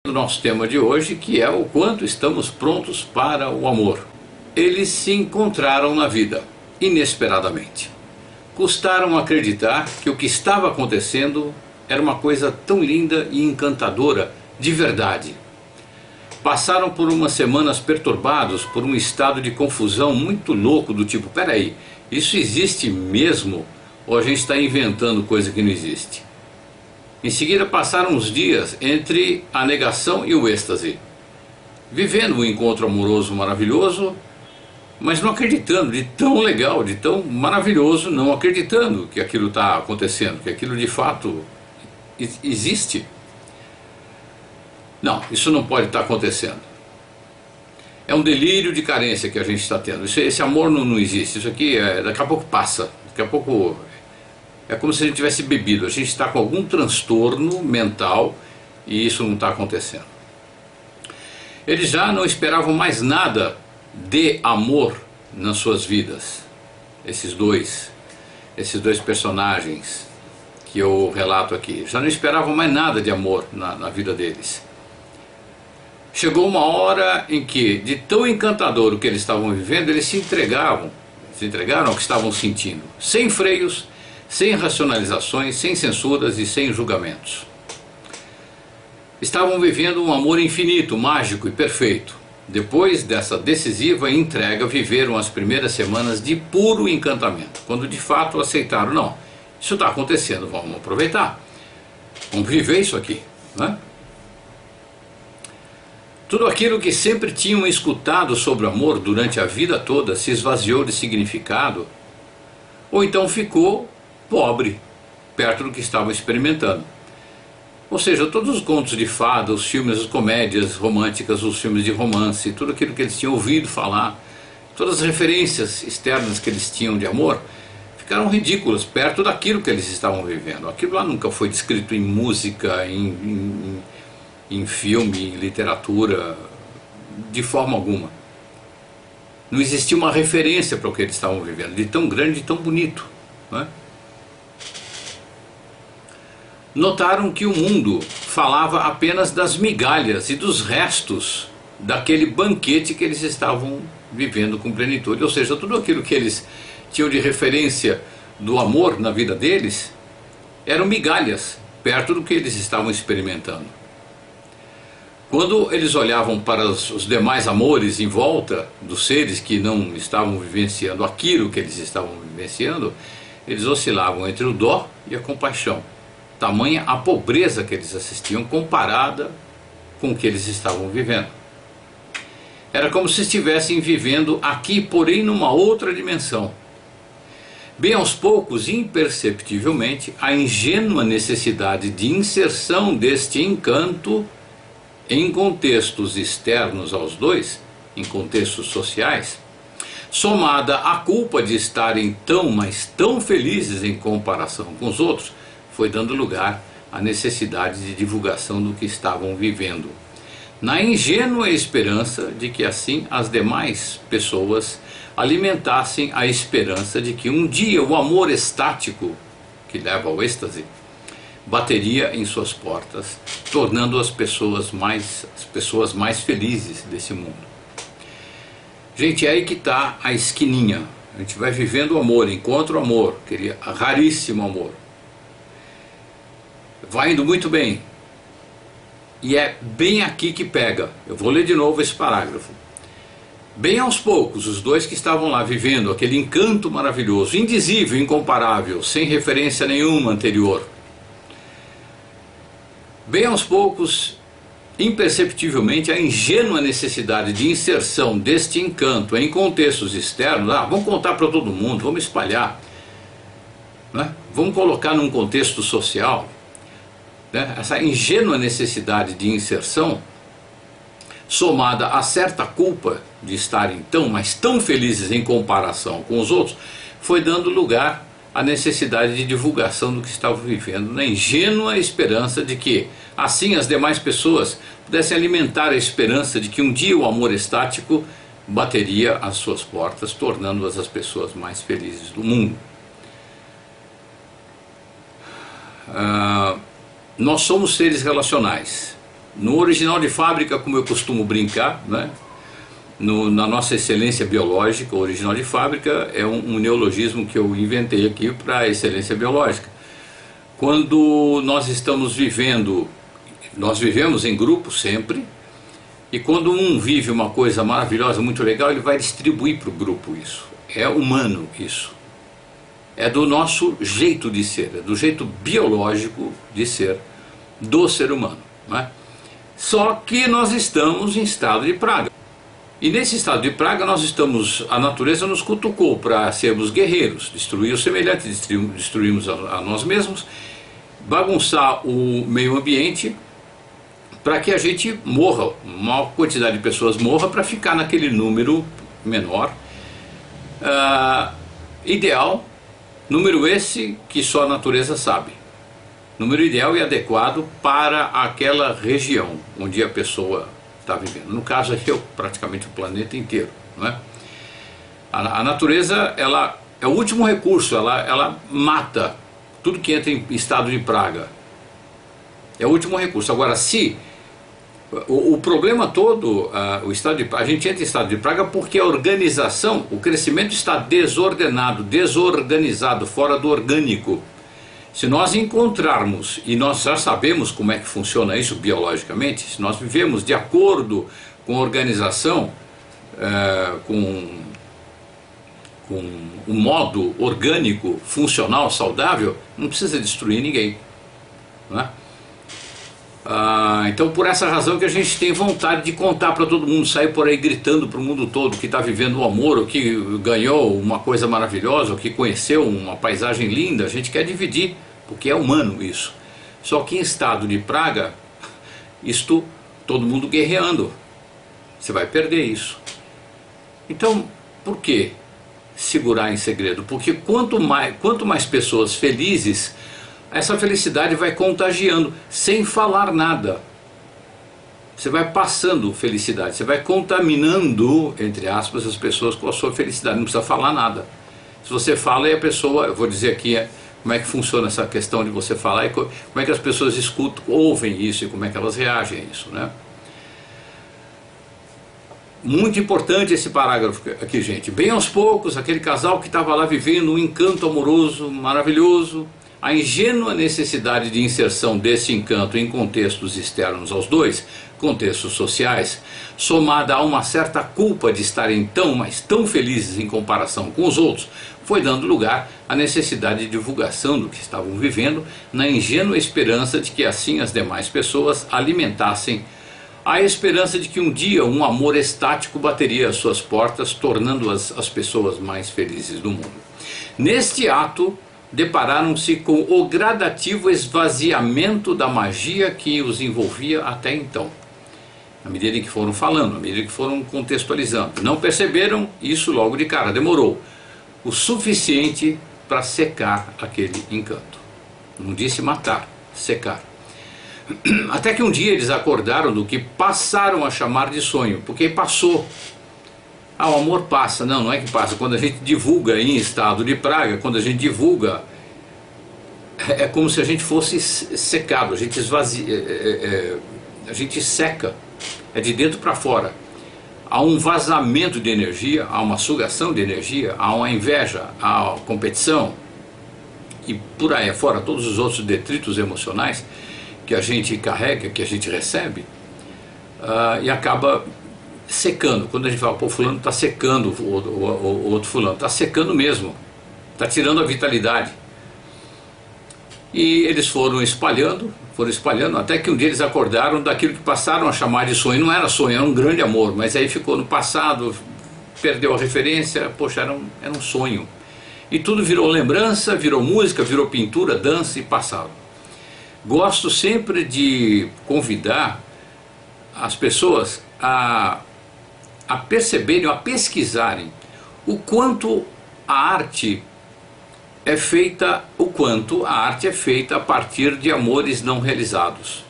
do nosso tema de hoje, que é o quanto estamos prontos para o amor. Eles se encontraram na vida, inesperadamente. Custaram acreditar que o que estava acontecendo era uma coisa tão linda e encantadora, de verdade. Passaram por umas semanas perturbados por um estado de confusão muito louco, do tipo, peraí, isso existe mesmo? Ou a gente está inventando coisa que não existe? Em seguida passaram uns dias entre a negação e o êxtase, vivendo um encontro amoroso maravilhoso, mas não acreditando de tão legal, de tão maravilhoso, não acreditando que aquilo está acontecendo, que aquilo de fato existe. Não, isso não pode estar acontecendo. É um delírio de carência que a gente está tendo. Esse amor não existe. Isso aqui daqui a pouco passa. Daqui a pouco é como se a gente tivesse bebido. A gente está com algum transtorno mental e isso não está acontecendo. Eles já não esperavam mais nada de amor nas suas vidas. Esses dois personagens que eu relato aqui, já não esperavam mais nada de amor na vida deles. Chegou uma hora em que, de tão encantador o que eles estavam vivendo, eles se entregaram ao que estavam sentindo, sem freios, sem racionalizações, sem censuras e sem julgamentos. Estavam vivendo um amor infinito, mágico e perfeito. Depois dessa decisiva entrega, viveram as primeiras semanas de puro encantamento, quando de fato aceitaram, não, isso está acontecendo, vamos aproveitar, vamos viver isso aqui, né? Tudo aquilo que sempre tinham escutado sobre o amor durante a vida toda se esvaziou de significado, ou então ficou pobre, perto do que estavam experimentando. Ou seja, todos os contos de fada, os filmes, as comédias românticas, os filmes de romance, tudo aquilo que eles tinham ouvido falar, todas as referências externas que eles tinham de amor, ficaram ridículas perto daquilo que eles estavam vivendo. Aquilo lá nunca foi descrito em música, em filme, em literatura, de forma alguma. Não existia uma referência para o que eles estavam vivendo, de tão grande e tão bonito, não é? Notaram que o mundo falava apenas das migalhas e dos restos daquele banquete que eles estavam vivendo com plenitude. Ou seja, tudo aquilo que eles tinham de referência do amor na vida deles eram migalhas perto do que eles estavam experimentando. Quando eles olhavam para os demais amores em volta dos seres que não estavam vivenciando aquilo que eles estavam vivenciando, eles oscilavam entre o dó e a compaixão. Tamanha a pobreza que eles assistiam comparada com o que eles estavam vivendo. Era como se estivessem vivendo aqui, porém numa outra dimensão. Bem aos poucos, imperceptivelmente, a ingênua necessidade de inserção deste encanto em contextos externos aos dois, em contextos sociais, somada à culpa de estarem tão, mas tão felizes em comparação com os outros, foi dando lugar à necessidade de divulgação do que estavam vivendo, na ingênua esperança de que assim as demais pessoas alimentassem a esperança de que um dia o amor estático, que leva ao êxtase, bateria em suas portas, tornando as pessoas mais felizes desse mundo. Gente, é aí que está a esquininha. A gente vai vivendo o amor, encontra o amor, aquele raríssimo amor. Vai indo muito bem. E é bem aqui que pega. Eu vou ler de novo esse parágrafo. Bem aos poucos, os dois que estavam lá vivendo aquele encanto maravilhoso, indizível, incomparável, sem referência nenhuma anterior. Bem aos poucos, imperceptivelmente, a ingênua necessidade de inserção deste encanto em contextos externos, vamos contar para todo mundo, vamos espalhar, né? Vamos colocar num contexto social, né? Essa ingênua necessidade de inserção, somada a certa culpa de estarem tão, mas tão felizes em comparação com os outros, foi dando lugar à necessidade de divulgação do que estavam vivendo, na ingênua esperança de que assim as demais pessoas pudessem alimentar a esperança de que um dia o amor estático bateria às suas portas, tornando-as as pessoas mais felizes do mundo. Nós somos seres relacionais. No original de fábrica, como eu costumo brincar, né? Na nossa excelência biológica, o original de fábrica é um neologismo que eu inventei aqui para a excelência biológica. Quando nós estamos vivendo, nós vivemos em grupo sempre, e quando um vive uma coisa maravilhosa, muito legal, ele vai distribuir para o grupo isso. É humano isso. É do nosso jeito de ser, é do jeito biológico de ser do ser humano, né? Só que nós estamos em estado de praga. E nesse estado de praga a natureza nos cutucou para sermos guerreiros, destruir o semelhante, destruirmos a nós mesmos, bagunçar o meio ambiente para que a gente morra, uma quantidade de pessoas morra para ficar naquele número menor, ideal, número esse que só a natureza sabe. Número ideal e adequado para aquela região onde a pessoa está vivendo. No caso aqui é praticamente o planeta inteiro, não é? A natureza, ela é o último recurso, ela mata tudo que entra em estado de praga. É o último recurso. Agora, se o problema todo, a gente entra em estado de praga porque a organização, o crescimento está desordenado, desorganizado, fora do orgânico. Se nós encontrarmos, e nós já sabemos como é que funciona isso biologicamente, se nós vivemos de acordo com a organização, com um modo orgânico, funcional, saudável, não precisa destruir ninguém, não é? Então por essa razão que a gente tem vontade de contar para todo mundo, sair por aí gritando para o mundo todo que está vivendo o amor, ou que ganhou uma coisa maravilhosa, ou que conheceu uma paisagem linda. A gente quer dividir, porque é humano isso. Só que em estado de praga, todo mundo guerreando, você vai perder isso. Então por que segurar em segredo? Porque quanto mais pessoas felizes, essa felicidade vai contagiando, sem falar nada. Você vai passando felicidade, você vai contaminando, entre aspas, as pessoas com a sua felicidade, não precisa falar nada. Se você fala, e a pessoa, eu vou dizer aqui como é que funciona essa questão de você falar, e como é que as pessoas escutam, ouvem isso, e como é que elas reagem a isso, né? Muito importante esse parágrafo aqui, gente. Bem aos poucos, aquele casal que estava lá vivendo um encanto amoroso, maravilhoso, a ingênua necessidade de inserção desse encanto em contextos externos aos dois, contextos sociais, somada a uma certa culpa de estarem mas tão felizes em comparação com os outros, foi dando lugar à necessidade de divulgação do que estavam vivendo, na ingênua esperança de que assim as demais pessoas alimentassem a esperança de que um dia um amor estático bateria às suas portas, tornando as pessoas mais felizes do mundo. Neste ato, depararam-se com o gradativo esvaziamento da magia que os envolvia até então. À medida em que foram falando, à medida que foram contextualizando. Não perceberam isso logo de cara, demorou o suficiente para secar aquele encanto. Não disse matar, secar. Até que um dia eles acordaram do que passaram a chamar de sonho, porque passou. O amor passa. Não é que passa. Quando a gente divulga em estado de praga, quando a gente divulga, é como se a gente fosse secado, a gente esvazia, a gente seca, é de dentro para fora. Há um vazamento de energia, há uma sugação de energia, há uma inveja, há competição, e por aí afora todos os outros detritos emocionais que a gente carrega, que a gente recebe, e acaba secando. Quando a gente fala, pô, fulano está secando, o outro fulano está secando mesmo, está tirando a vitalidade. E eles foram espalhando, até que um dia eles acordaram daquilo que passaram a chamar de sonho. Não era sonho, era um grande amor, mas aí ficou no passado, perdeu a referência, poxa, era um sonho. E tudo virou lembrança, virou música, virou pintura, dança e passado. Gosto sempre de convidar as pessoas a perceberem, a pesquisarem o quanto a arte é feita, a partir de amores não realizados.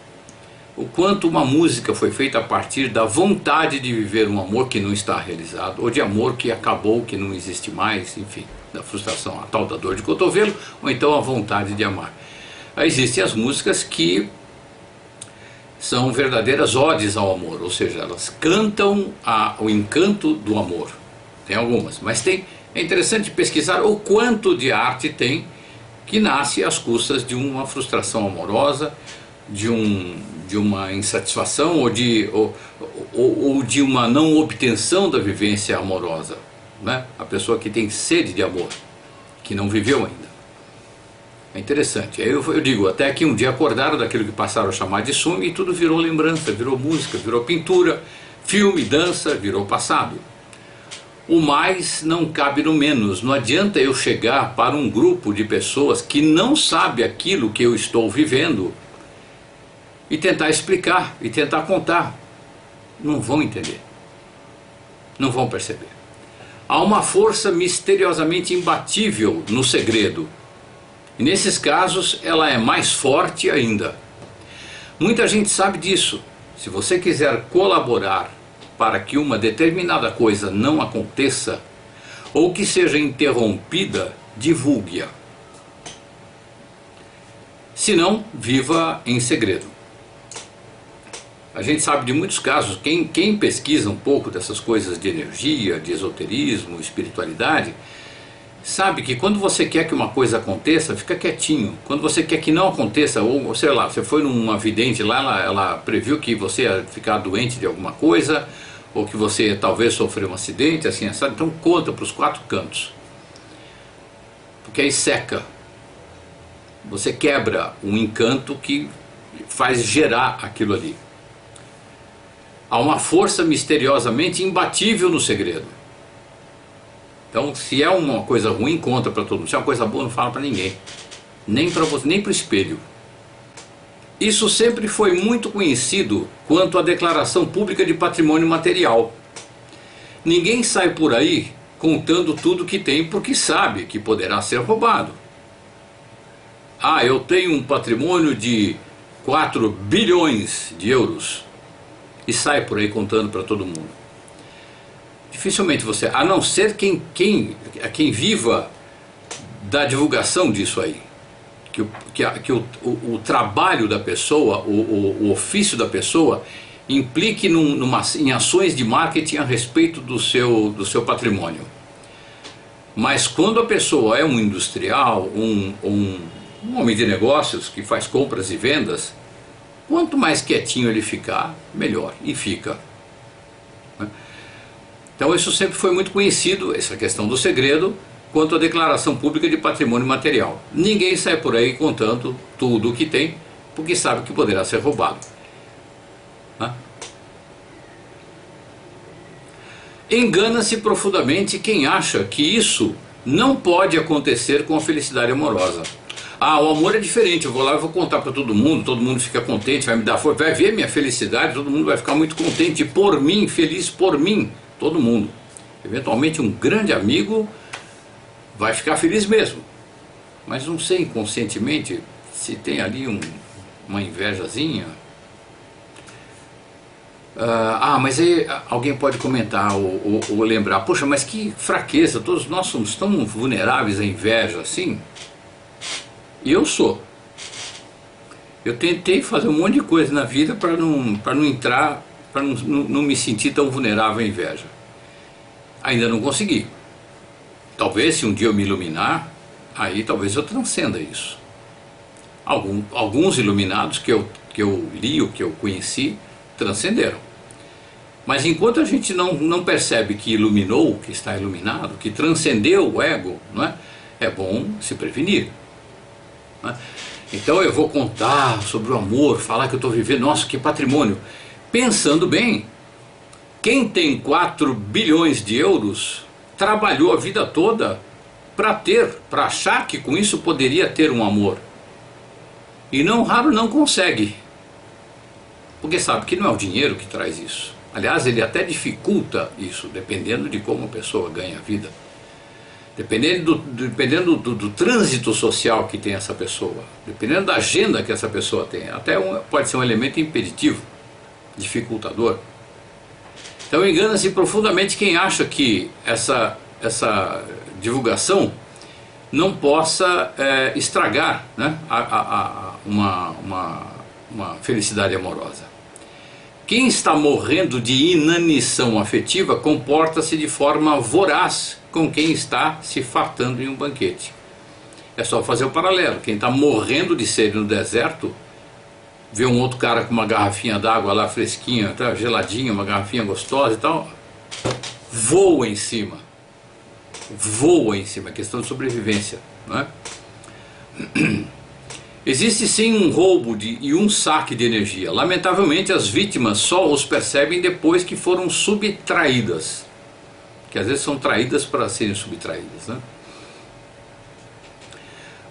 O quanto uma música foi feita a partir da vontade de viver um amor que não está realizado, ou de amor que acabou, que não existe mais, enfim, da frustração, a tal da dor de cotovelo, ou então a vontade de amar. Aí existem as músicas que são verdadeiras odes ao amor, ou seja, elas cantam o encanto do amor. Tem algumas, mas é interessante pesquisar o quanto de arte tem que nasce às custas de uma frustração amorosa, de uma insatisfação ou de uma não obtenção da vivência amorosa, né? A pessoa que tem sede de amor, que não viveu ainda. É interessante. Eu digo, até que um dia acordaram daquilo que passaram a chamar de sonho e tudo virou lembrança, virou música, virou pintura, filme, dança, virou passado. O mais não cabe no menos. Não adianta eu chegar para um grupo de pessoas que não sabe aquilo que eu estou vivendo e tentar explicar, e tentar contar. Não vão entender. Não vão perceber. Há uma força misteriosamente imbatível no segredo. E nesses casos ela é mais forte ainda. Muita gente sabe disso. Se você quiser colaborar para que uma determinada coisa não aconteça, ou que seja interrompida, divulgue-a. Se não, viva em segredo. A gente sabe de muitos casos, quem pesquisa um pouco dessas coisas de energia, de esoterismo, espiritualidade, sabe que quando você quer que uma coisa aconteça, fica quietinho. Quando você quer que não aconteça, ou sei lá, você foi numa vidente lá, ela previu que você ia ficar doente de alguma coisa, ou que você talvez sofreu um acidente, assim, sabe? Então conta para os 4 cantos. Porque aí seca. Você quebra um encanto que faz gerar aquilo ali. Há uma força misteriosamente imbatível no segredo. Então, se é uma coisa ruim, conta para todo mundo. Se é uma coisa boa, não fala para ninguém. Nem para você, nem para o espelho. Isso sempre foi muito conhecido quanto à declaração pública de patrimônio material. Ninguém sai por aí contando tudo que tem porque sabe que poderá ser roubado. Ah, eu tenho um patrimônio de 4 bilhões de euros e sai por aí contando para todo mundo. Dificilmente você, a não ser quem viva da divulgação disso aí. Que o trabalho da pessoa, o ofício da pessoa, implique em ações de marketing a respeito do seu patrimônio. Mas quando a pessoa é um industrial, um homem de negócios que faz compras e vendas, quanto mais quietinho ele ficar, melhor, e fica. Então isso sempre foi muito conhecido, essa questão do segredo, quanto à declaração pública de patrimônio material. Ninguém sai por aí contando tudo o que tem, porque sabe que poderá ser roubado. Engana-se profundamente quem acha que isso não pode acontecer com a felicidade amorosa. Ah, o amor é diferente, eu vou lá e vou contar para todo mundo fica contente, vai me dar força, vai ver minha felicidade, todo mundo vai ficar muito contente por mim, feliz por mim, todo mundo. Eventualmente um grande amigo vai ficar feliz mesmo, mas não sei inconscientemente se tem ali uma invejazinha. Mas aí alguém pode comentar ou lembrar, poxa, mas que fraqueza, todos nós somos tão vulneráveis à inveja assim. E eu sou. Eu tentei fazer um monte de coisa na vida para não entrar, para não me sentir tão vulnerável à inveja. Ainda não consegui. Talvez se um dia eu me iluminar, aí talvez eu transcenda isso. Alguns iluminados que eu li, ou que eu conheci, transcenderam. Mas enquanto a gente não percebe que iluminou, que está iluminado, que transcendeu o ego, não é? É bom se prevenir. Não é? Então eu vou contar sobre o amor, falar que eu estou vivendo, nossa, que patrimônio. Pensando bem, quem tem 4 bilhões de euros trabalhou a vida toda para achar que com isso poderia ter um amor. E raro não consegue. Porque sabe que não é o dinheiro que traz isso. Aliás, ele até dificulta isso, dependendo de como a pessoa ganha a vida. Dependendo do trânsito social que tem essa pessoa. Dependendo da agenda que essa pessoa tem. Até pode ser um elemento impeditivo, dificultador. Então engana-se profundamente quem acha que essa divulgação não possa estragar, né, uma uma felicidade amorosa. Quem está morrendo de inanição afetiva comporta-se de forma voraz com quem está se fartando em um banquete. É só fazer o paralelo. Quem está morrendo de sede no deserto, vê um outro cara com uma garrafinha d'água lá fresquinha, tá, geladinha, uma garrafinha gostosa e tal, voa em cima. Voa em cima, é questão de sobrevivência, não é? Existe sim um roubo e um saque de energia. Lamentavelmente as vítimas só os percebem depois que foram subtraídas, que às vezes são traídas para serem subtraídas, né?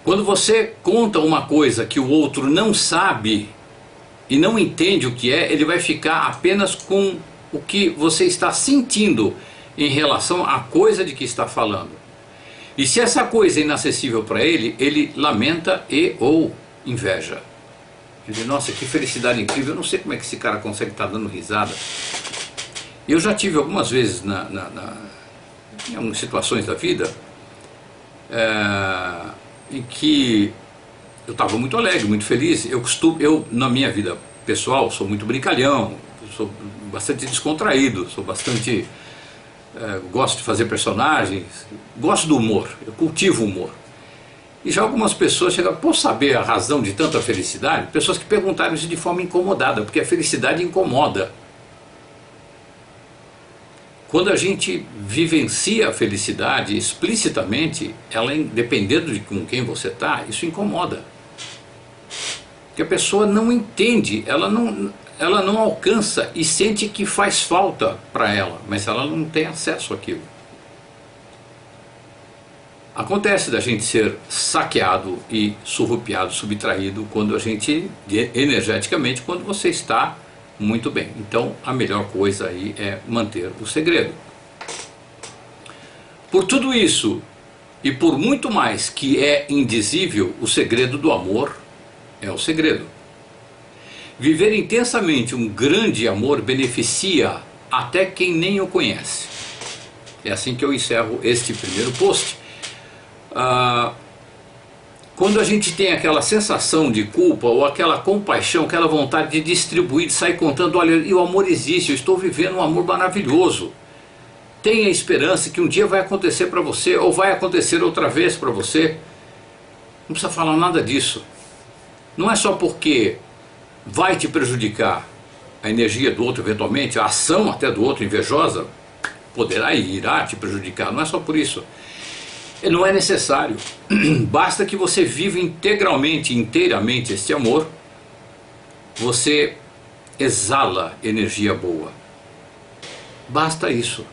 Quando você conta uma coisa que o outro não sabe e não entende o que é, ele vai ficar apenas com o que você está sentindo em relação à coisa de que está falando. E se essa coisa é inacessível para ele, ele lamenta e ou inveja. Ele diz, nossa, que felicidade incrível, eu não sei como é que esse cara consegue estar dando risada. Eu já tive algumas vezes em algumas situações da vida em que eu estava muito alegre, muito feliz. Eu, na minha vida pessoal, sou muito brincalhão, sou bastante descontraído, sou bastante... gosto de fazer personagens, gosto do humor, eu cultivo o humor. E já algumas pessoas chegaram, posso saber a razão de tanta felicidade? Pessoas que perguntaram isso de forma incomodada, porque a felicidade incomoda. Quando a gente vivencia a felicidade explicitamente, ela, dependendo de com quem você está, isso incomoda. Porque a pessoa não entende, ela não alcança e sente que faz falta para ela, mas ela não tem acesso àquilo. Acontece da gente ser saqueado e surrupiado, subtraído quando a gente, energeticamente, quando você está muito bem. Então a melhor coisa aí é manter o segredo. Por tudo isso e por muito mais que é indizível, o segredo do amor é o segredo. Viver intensamente um grande amor beneficia até quem nem o conhece. É assim que eu encerro este primeiro post. Quando a gente tem aquela sensação de culpa ou aquela compaixão, aquela vontade de distribuir, de sair contando, olha, e o amor existe, eu estou vivendo um amor maravilhoso. Tenha esperança que um dia vai acontecer para você ou vai acontecer outra vez para você. Não precisa falar nada disso. Não é só porque vai te prejudicar a energia do outro eventualmente, a ação até do outro invejosa, poderá e irá te prejudicar, não é só por isso. Não é necessário, basta que você viva inteiramente este amor, você exala energia boa, basta isso.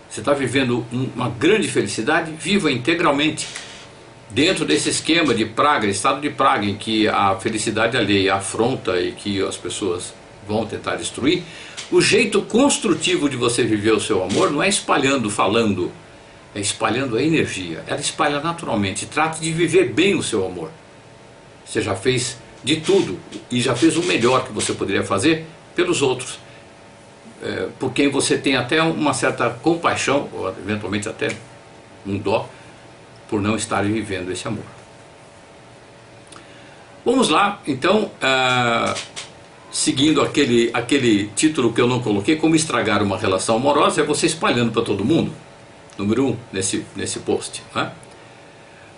Você está vivendo uma grande felicidade, viva integralmente. Dentro desse esquema de praga, estado de praga, em que a felicidade alheia afronta e que as pessoas vão tentar destruir, o jeito construtivo de você viver o seu amor não é espalhando, falando, é espalhando a energia. Ela espalha naturalmente. Trate de viver bem o seu amor. Você já fez de tudo e já fez o melhor que você poderia fazer pelos outros, por quem você tem até uma certa compaixão, ou eventualmente até um dó, por não estarem vivendo esse amor. Vamos lá, então, seguindo aquele título que eu não coloquei, como estragar uma relação amorosa, é você espalhando para todo mundo. Número 1 nesse post, né?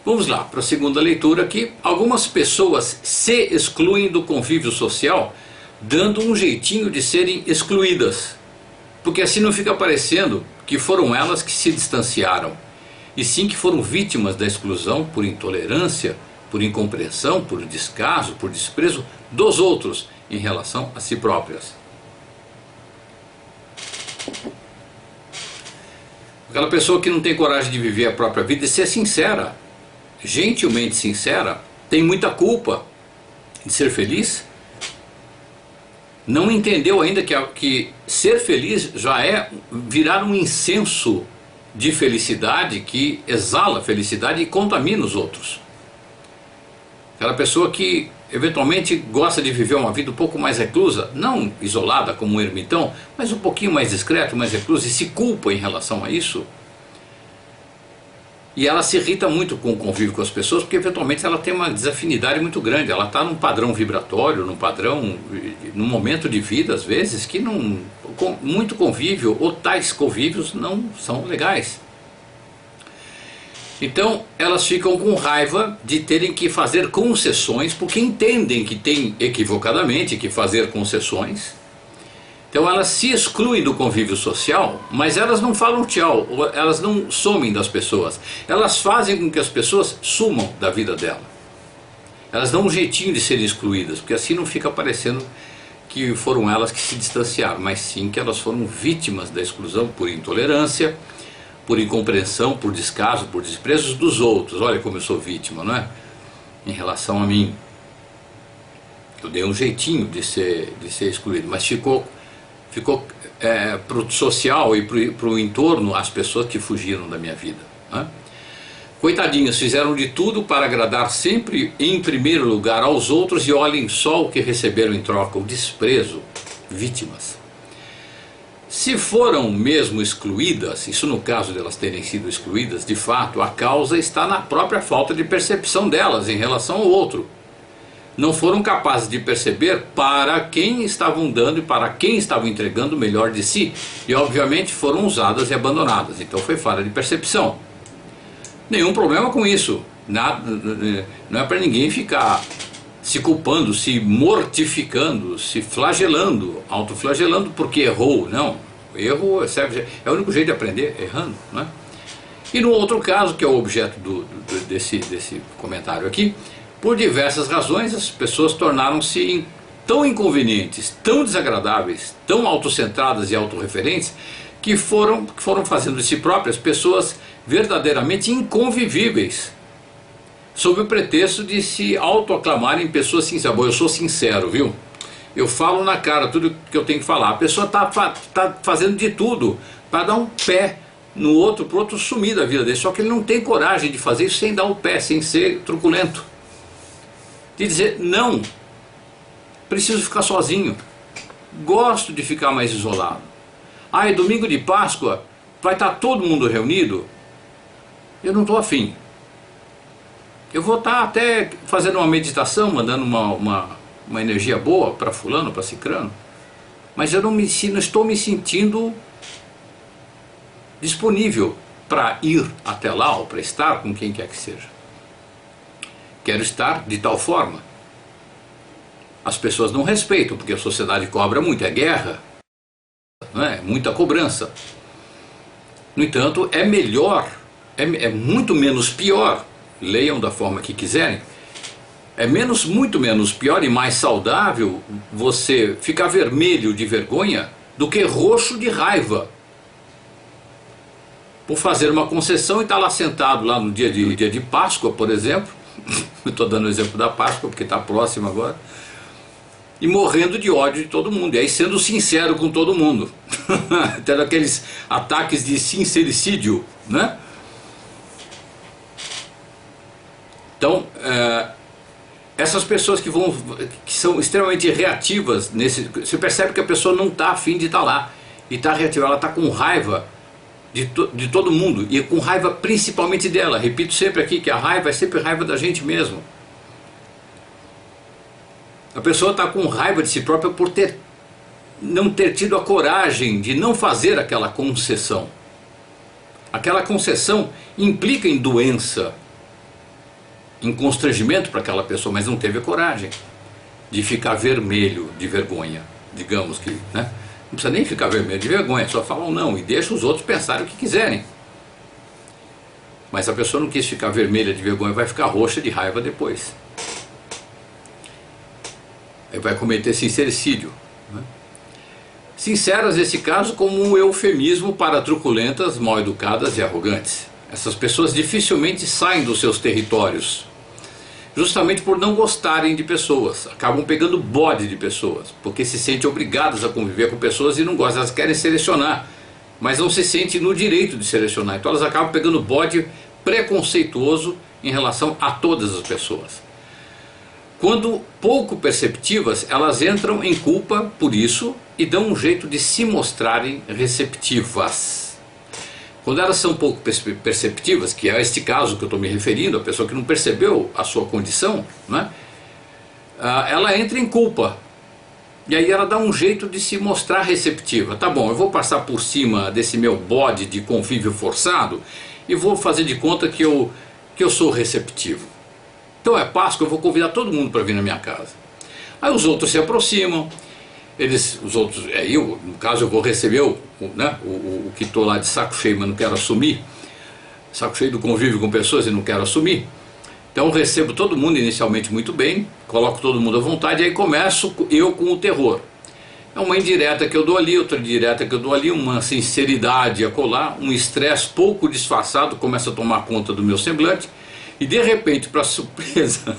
Vamos lá, para a segunda leitura aqui. Algumas pessoas se excluem do convívio social, dando um jeitinho de serem excluídas, porque assim não fica parecendo que foram elas que se distanciaram, e sim que foram vítimas da exclusão por intolerância, por incompreensão, por descaso, por desprezo dos outros em relação a si próprias. Aquela pessoa que não tem coragem de viver a própria vida e ser sincera, gentilmente sincera, tem muita culpa de ser feliz. Não entendeu ainda que ser feliz já é virar um incenso de felicidade que exala felicidade e contamina os outros. Aquela pessoa que eventualmente gosta de viver uma vida um pouco mais reclusa, não isolada como um ermitão, mas um pouquinho mais discreto, mais reclusa, e se culpa em relação a isso, E ela se irrita muito com o convívio com as pessoas, porque eventualmente ela tem uma desafinidade muito grande. Ela está num padrão vibratório, num momento de vida, às vezes, que muito convívio, ou tais convívios, não são legais. Então elas ficam com raiva de terem que fazer concessões, porque entendem que tem equivocadamente que fazer concessões. Então elas se excluem do convívio social, mas elas não falam tchau, elas não somem das pessoas. Elas fazem com que as pessoas sumam da vida dela. Elas dão um jeitinho de serem excluídas, porque assim não fica parecendo que foram elas que se distanciaram, mas sim que elas foram vítimas da exclusão por intolerância, por incompreensão, por descaso, por desprezo dos outros. Olha como eu sou vítima, não é? Em relação a mim. Eu dei um jeitinho de ser excluído, mas ficou para o social e para o entorno as pessoas que fugiram da minha vida, né? Coitadinhas, fizeram de tudo para agradar sempre em primeiro lugar aos outros, e olhem só o que receberam em troca: o desprezo. Vítimas. Se foram mesmo excluídas, isso no caso delas terem sido excluídas, de fato a causa está na própria falta de percepção delas em relação ao outro. Não foram capazes de perceber para quem estavam dando e para quem estavam entregando o melhor de si, e obviamente foram usadas e abandonadas. Então foi falha de percepção. Nenhum problema com isso. Nada, não é para ninguém ficar se culpando, se mortificando, se flagelando, autoflagelando porque errou. Não, erro é o único jeito de aprender, errando, não é? E no outro caso, que é o objeto desse comentário aqui, por diversas razões as pessoas tornaram-se tão inconvenientes, tão desagradáveis, tão autocentradas e autorreferentes, que foram fazendo de si próprias pessoas verdadeiramente inconvivíveis, sob o pretexto de se autoaclamarem pessoas sinceras. Bom, eu sou sincero, viu? Eu falo na cara tudo que eu tenho que falar. A pessoa está fazendo de tudo para dar um pé no outro, para o outro sumir da vida dele. Só que ele não tem coragem de fazer isso sem dar um pé, sem ser truculento. De dizer, não, preciso ficar sozinho. Gosto de ficar mais isolado. Ah, é domingo de Páscoa, vai estar todo mundo reunido? Eu não estou afim. Eu vou estar até fazendo uma meditação, mandando uma energia boa para fulano, para cicrano, mas eu não estou me sentindo disponível para ir até lá ou para estar com quem quer que seja. Quero estar de tal forma. As pessoas não respeitam, porque a sociedade cobra muito, é guerra, não é? Muita cobrança. No entanto, é melhor, é muito menos pior, leiam da forma que quiserem, é muito menos pior e mais saudável você ficar vermelho de vergonha do que roxo de raiva por fazer uma concessão e estar lá sentado lá no dia de Páscoa, por exemplo. Eu estou dando o exemplo da Páscoa porque está próximo agora, e morrendo de ódio de todo mundo, e aí sendo sincero com todo mundo, tendo aqueles ataques de sincericídio, né? Então, essas pessoas que são extremamente reativas, você percebe que a pessoa não está afim de estar lá, e está reativa, ela está com raiva de todo mundo, e com raiva principalmente dela. Repito sempre aqui que a raiva é sempre raiva da gente mesmo. A pessoa está com raiva de si própria por não ter tido a coragem de não fazer aquela concessão. Aquela concessão implica em doença, em constrangimento para aquela pessoa, mas não teve a coragem de ficar vermelho de vergonha, digamos que, né? Não precisa nem ficar vermelho de vergonha, só fala um não e deixa os outros pensarem o que quiserem. Mas a pessoa não quis ficar vermelha de vergonha, vai ficar roxa de raiva depois. Aí vai cometer sincericídio, né? Sinceras nesse caso como um eufemismo para truculentas, mal educadas e arrogantes. Essas pessoas dificilmente saem dos seus territórios, justamente por não gostarem de pessoas. Acabam pegando bode de pessoas, porque se sentem obrigadas a conviver com pessoas e não gostam. Elas querem selecionar, mas não se sentem no direito de selecionar. Então elas acabam pegando bode preconceituoso em relação a todas as pessoas. Quando pouco perceptivas, elas entram em culpa por isso e dão um jeito de se mostrarem receptivas. Quando elas são pouco perceptivas, que é este caso que eu estou me referindo, a pessoa que não percebeu a sua condição, né, ela entra em culpa. E aí ela dá um jeito de se mostrar receptiva. Tá bom, eu vou passar por cima desse meu bode de convívio forçado e vou fazer de conta que eu sou receptivo. Então é Páscoa, eu vou convidar todo mundo para vir na minha casa. Aí os outros se aproximam, no caso eu vou receber o que estou lá de saco cheio, mas não quero assumir, saco cheio do convívio com pessoas e não quero assumir. Então eu recebo todo mundo inicialmente muito bem, coloco todo mundo à vontade, e aí começo eu com o terror. É uma indireta que eu dou ali, outra indireta que eu dou ali, uma sinceridade a colar, um estresse pouco disfarçado começa a tomar conta do meu semblante, e de repente, para surpresa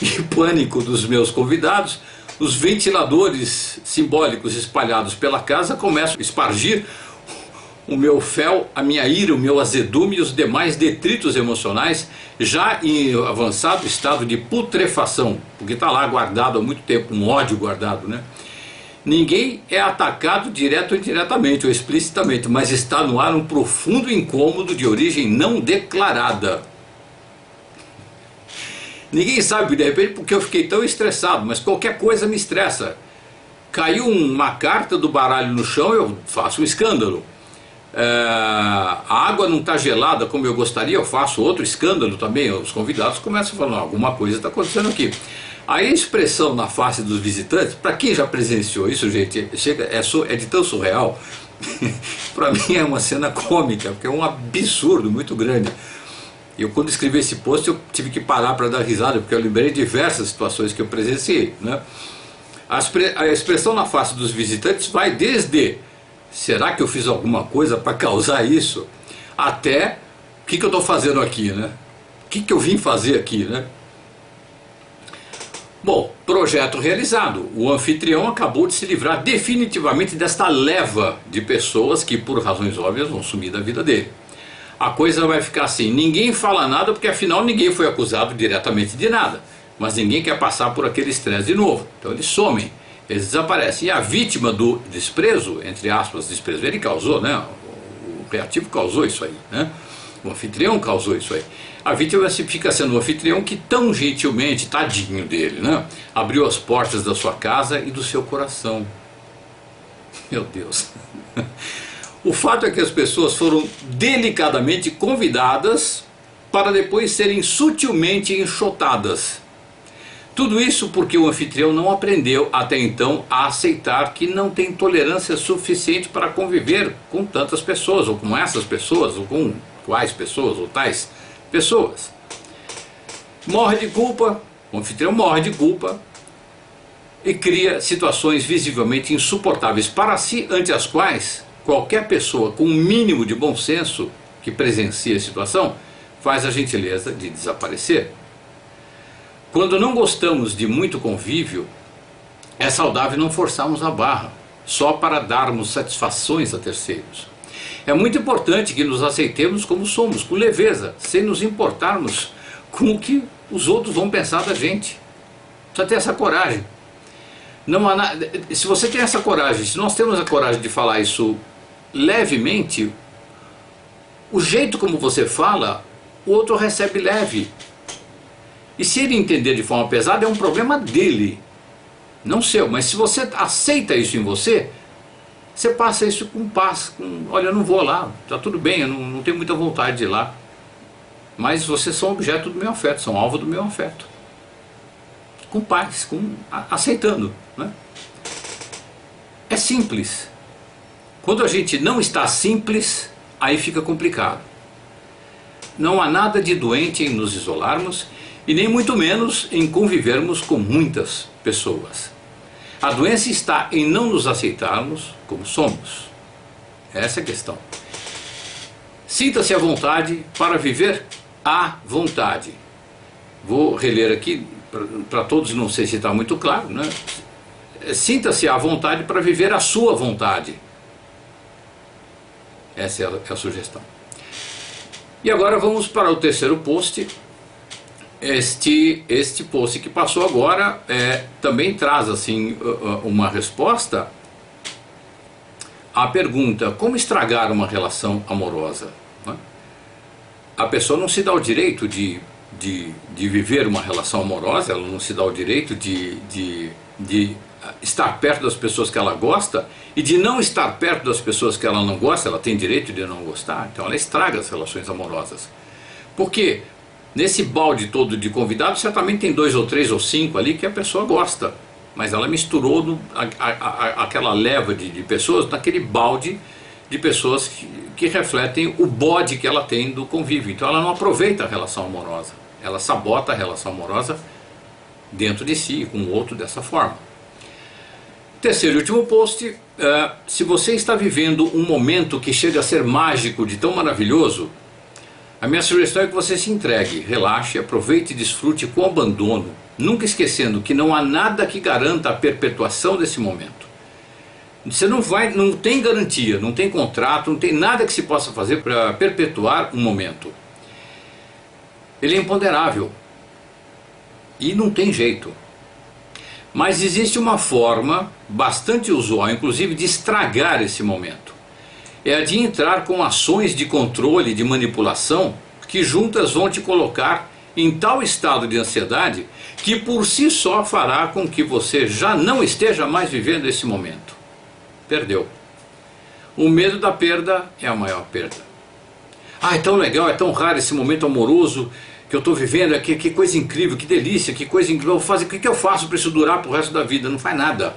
e pânico dos meus convidados, os ventiladores simbólicos espalhados pela casa começam a espargir o meu fel, a minha ira, o meu azedume e os demais detritos emocionais, já em avançado estado de putrefação, porque está lá guardado há muito tempo, um ódio guardado, né? Ninguém é atacado direto ou indiretamente, ou explicitamente, mas está no ar um profundo incômodo de origem não declarada. Ninguém sabe, de repente, porque eu fiquei tão estressado, mas qualquer coisa me estressa. Caiu uma carta do baralho no chão, eu faço um escândalo. A água não está gelada como eu gostaria, eu faço outro escândalo também. Os convidados começam a falar, alguma coisa está acontecendo aqui. Aí a expressão na face dos visitantes, para quem já presenciou isso, gente, é de tão surreal. Para mim é uma cena cômica, porque é um absurdo muito grande. Eu, quando escrevi esse post, eu tive que parar para dar risada, porque eu lembrei de diversas situações que eu presenciei, né? A expressão na face dos visitantes vai desde: será que eu fiz alguma coisa para causar isso? Até, o que eu estou fazendo aqui, né? O que eu vim fazer aqui, né? Bom, projeto realizado. O anfitrião acabou de se livrar definitivamente desta leva de pessoas que, por razões óbvias, vão sumir da vida dele. A coisa vai ficar assim: ninguém fala nada, porque afinal ninguém foi acusado diretamente de nada, mas ninguém quer passar por aquele estresse de novo, então eles somem, eles desaparecem. E a vítima do desprezo, entre aspas, desprezo, ele causou, né? O reativo causou isso aí, né? O anfitrião causou isso aí. A vítima fica sendo o anfitrião que tão gentilmente, tadinho dele, né, abriu as portas da sua casa e do seu coração. Meu Deus. O fato é que as pessoas foram delicadamente convidadas para depois serem sutilmente enxotadas. Tudo isso porque o anfitrião não aprendeu até então a aceitar que não tem tolerância suficiente para conviver com tantas pessoas, ou com essas pessoas, ou com quais pessoas, ou tais pessoas. Morre de culpa, o anfitrião morre de culpa e cria situações visivelmente insuportáveis para si, ante as quais qualquer pessoa com um mínimo de bom senso que presencia a situação faz a gentileza de desaparecer. Quando não gostamos de muito convívio, é saudável não forçarmos a barra, só para darmos satisfações a terceiros. É muito importante que nos aceitemos como somos, com leveza, sem nos importarmos com o que os outros vão pensar da gente. Precisa ter essa coragem. Não há se você tem essa coragem, se nós temos a coragem de falar isso levemente, o jeito como você fala, o outro recebe leve. E se ele entender de forma pesada, é um problema dele, não seu. Mas se você aceita isso em você, você passa isso com paz. Olha, eu não vou lá, está tudo bem, eu não tenho muita vontade de ir lá. Mas vocês são objeto do meu afeto, são alvo do meu afeto. Com paz, aceitando, né? É simples. Quando a gente não está simples, aí fica complicado. Não há nada de doente em nos isolarmos e nem muito menos em convivermos com muitas pessoas. A doença está em não nos aceitarmos como somos. Essa é a questão. Sinta-se à vontade para viver à vontade. Vou reler aqui para todos, não sei se está muito claro, né? Sinta-se à vontade para viver a sua vontade. Essa é a sugestão. E agora vamos para o terceiro post. Este post que passou agora também traz assim uma resposta a pergunta, como estragar uma relação amorosa? Né? A pessoa não se dá o direito de viver uma relação amorosa, ela não se dá o direito de estar perto das pessoas que ela gosta e de não estar perto das pessoas que ela não gosta, ela tem direito de não gostar, então ela estraga as relações amorosas. Porque nesse balde todo de convidados, certamente tem 2 ou 3 ou 5 ali que a pessoa gosta, mas ela misturou aquela leva de pessoas naquele balde de pessoas que refletem o bode que ela tem do convívio. Então ela não aproveita a relação amorosa, ela sabota a relação amorosa dentro de si, com o outro dessa forma. Terceiro e último post, se você está vivendo um momento que chega a ser mágico, de tão maravilhoso, a minha sugestão é que você se entregue, relaxe, aproveite e desfrute com abandono, nunca esquecendo que não há nada que garanta a perpetuação desse momento. Você não tem garantia, não tem contrato, não tem nada que se possa fazer para perpetuar um momento. Ele é imponderável e não tem jeito. Mas existe uma forma bastante usual, inclusive, de estragar esse momento. É a de entrar com ações de controle, de manipulação, que juntas vão te colocar em tal estado de ansiedade que por si só fará com que você já não esteja mais vivendo esse momento. Perdeu. O medo da perda é a maior perda. Ah, é tão legal, é tão raro esse momento amoroso que eu estou vivendo, que coisa incrível, que delícia, que coisa incrível, o que eu faço para isso durar para o resto da vida? Não faz nada.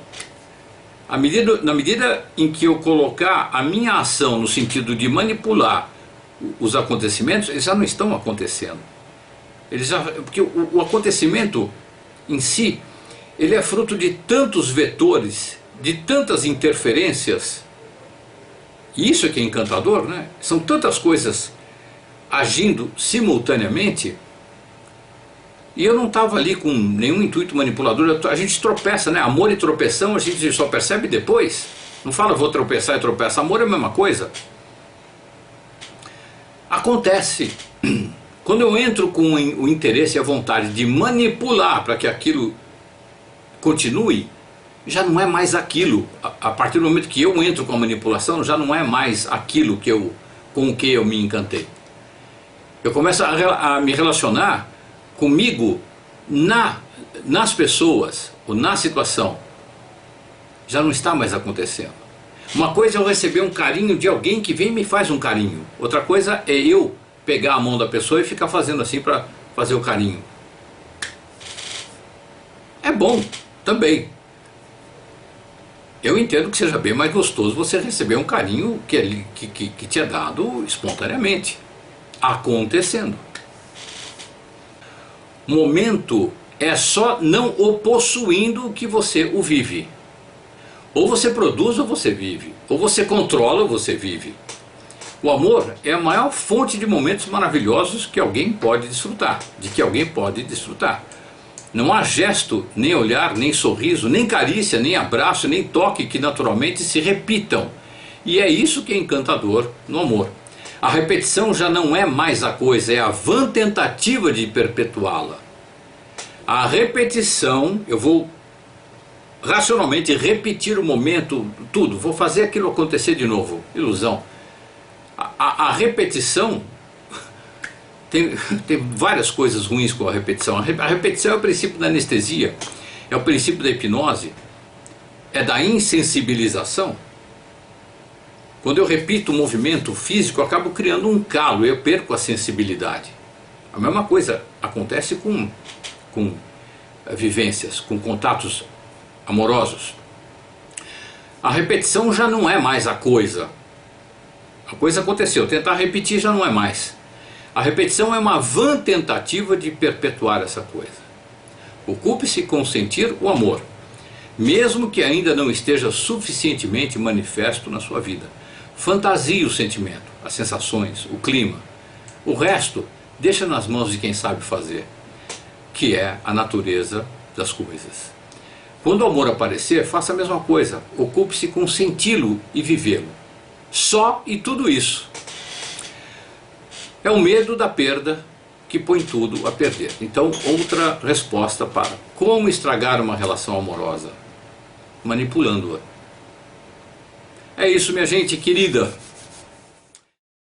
Na medida em que eu colocar a minha ação no sentido de manipular os acontecimentos, eles já não estão acontecendo. Porque o acontecimento em si, ele é fruto de tantos vetores, de tantas interferências, e isso é que é encantador, né? São tantas coisas agindo simultaneamente, e eu não estava ali com nenhum intuito manipulador. A gente tropeça, né? Amor e tropeção a gente só percebe depois. Não fala vou tropeçar e tropeça. Amor é a mesma coisa. Acontece. Quando eu entro com o interesse e a vontade de manipular para que aquilo continue, já não é mais aquilo. A partir do momento que eu entro com a manipulação, já não é mais aquilo com o que eu me encantei. Eu começo a me relacionar comigo nas pessoas ou na situação. Já não está mais acontecendo. Uma coisa é eu receber um carinho de alguém que vem e me faz um carinho. Outra coisa é eu pegar a mão da pessoa e ficar fazendo assim para fazer o carinho. É bom também. Eu entendo que seja bem mais gostoso você receber um carinho que te é dado espontaneamente, acontecendo. Momento é só não o possuindo que você o vive. Ou você produz ou você vive. Ou você controla ou você vive. O amor é a maior fonte de momentos maravilhosos que alguém pode desfrutar. Não há gesto, nem olhar, nem sorriso, nem carícia, nem abraço, nem toque que naturalmente se repitam. E é isso que é encantador no amor. A repetição já não é mais a coisa, é a vã tentativa de perpetuá-la. A repetição, eu vou racionalmente repetir o momento, tudo, vou fazer aquilo acontecer de novo. Ilusão. A repetição, tem várias coisas ruins com a repetição. A repetição é o princípio da anestesia, é o princípio da hipnose, é da insensibilização. Quando eu repito o movimento físico, eu acabo criando um calo, eu perco a sensibilidade. A mesma coisa acontece com vivências, com contatos amorosos. A repetição já não é mais a coisa. A coisa aconteceu, tentar repetir já não é mais. A repetição é uma vã tentativa de perpetuar essa coisa. Ocupe-se com sentir o amor, mesmo que ainda não esteja suficientemente manifesto na sua vida. Fantasie o sentimento, as sensações, o clima. O resto, deixa nas mãos de quem sabe fazer, que é a natureza das coisas. Quando o amor aparecer, faça a mesma coisa. Ocupe-se com senti-lo e vivê-lo. Só e tudo isso. É o medo da perda que põe tudo a perder. Então, outra resposta para como estragar uma relação amorosa: manipulando-a. É isso, minha gente querida.